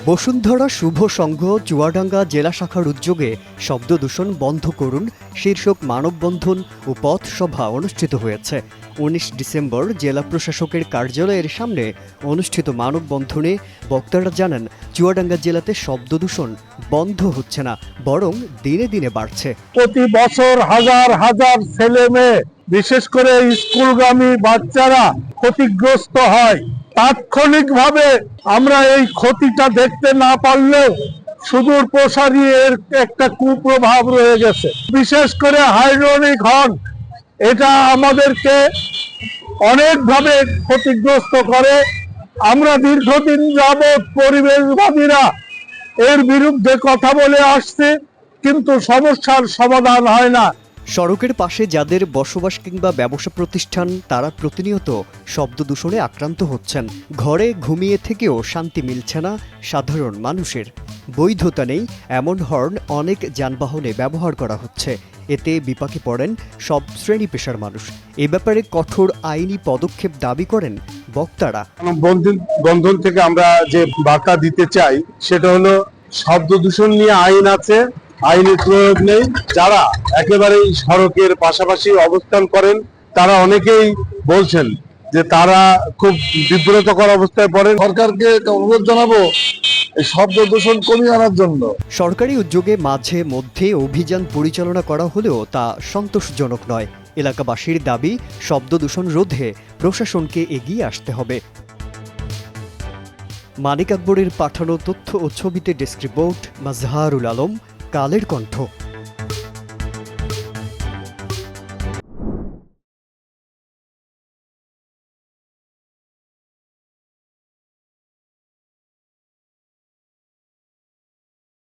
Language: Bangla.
বসুন্ধরা শুভ সংঘ চুয়াডাঙ্গা জেলা শাখার উদ্যোগে শব্দ দূষণ বন্ধ করুন শীর্ষক মানববন্ধন ও পথ সভা অনুষ্ঠিত হয়েছে। ১৯ ডিসেম্বর জেলা প্রশাসকের কার্যালয়ের সামনে অনুষ্ঠিত মানববন্ধনে বক্তারা জানান, চুয়াডাঙ্গা জেলাতে শব্দ দূষণ বন্ধ হচ্ছে না, বরং দিনে দিনে বাড়ছে। প্রতি বছর হাজার হাজার ছেলে মেয়ে, বিশেষ করে স্কুলগামী বাচ্চারা ক্ষতিগ্রস্ত হয়। তাৎক্ষণিকভাবে আমরা এই ক্ষতিটা দেখতে না পারলেও সুদূর প্রসারী এর একটা কুপ্রভাব রয়ে গেছে। বিশেষ করে হাইড্রোনিক হর্ন, এটা আমাদেরকে অনেকভাবে ক্ষতিগ্রস্ত করে। আমরা দীর্ঘদিন যাবৎ পরিবেশবাদীরা এর বিরুদ্ধে কথা বলে আসছে, কিন্তু সমস্যার সমাধান হয় না। সড়কের পাশে যাদের বসবাস কিংবা ব্যবসা প্রতিষ্ঠান, তারা প্রতিনিয়ত শব্দ দূষণে আক্রান্ত হচ্ছেন। ঘরে ঘুমিয়ে থেকেও শান্তি মিলছে না সাধারণ মানুষের। বৈধতা নেই এমন হর্ন অনেক যানবাহনে ব্যবহার করা হচ্ছে। এতে বিপাকে পড়েন সব শ্রেণী পেশার মানুষ। এ ব্যাপারে কঠোর আইনি পদক্ষেপ দাবি করেন বক্তারা। বন্ধন থেকে আমরা যে বার্তা দিতে চাই সেটা হলো, শব্দ দূষণ নিয়ে আইন আছে, আইনের প্রয়োগ নেই। যারা একেবারেই সড়কের পাশাপাশি অবস্থান করেন তারা অনেকেই বলছেন যে তারা খুব বিব্রতকর অবস্থায় পড়েন। সরকারকে অনুরোধ জানাবো এই শব্দ দূষণ কমিয়ে আনার জন্য। সরকারি উদ্যোগে মাঝে মধ্যে অভিযান পরিচালনা করা হলেও তা সন্তোষজনক নয়। এলাকাবাসীর দাবি, শব্দ দূষণ রোধে প্রশাসনকে এগিয়ে আসতে হবে। মানিক আকবরের পাঠানো তথ্য ও ছবিতে ডেস্ক রিপোর্ট, মাজহারুল আলম, কালের কণ্ঠ।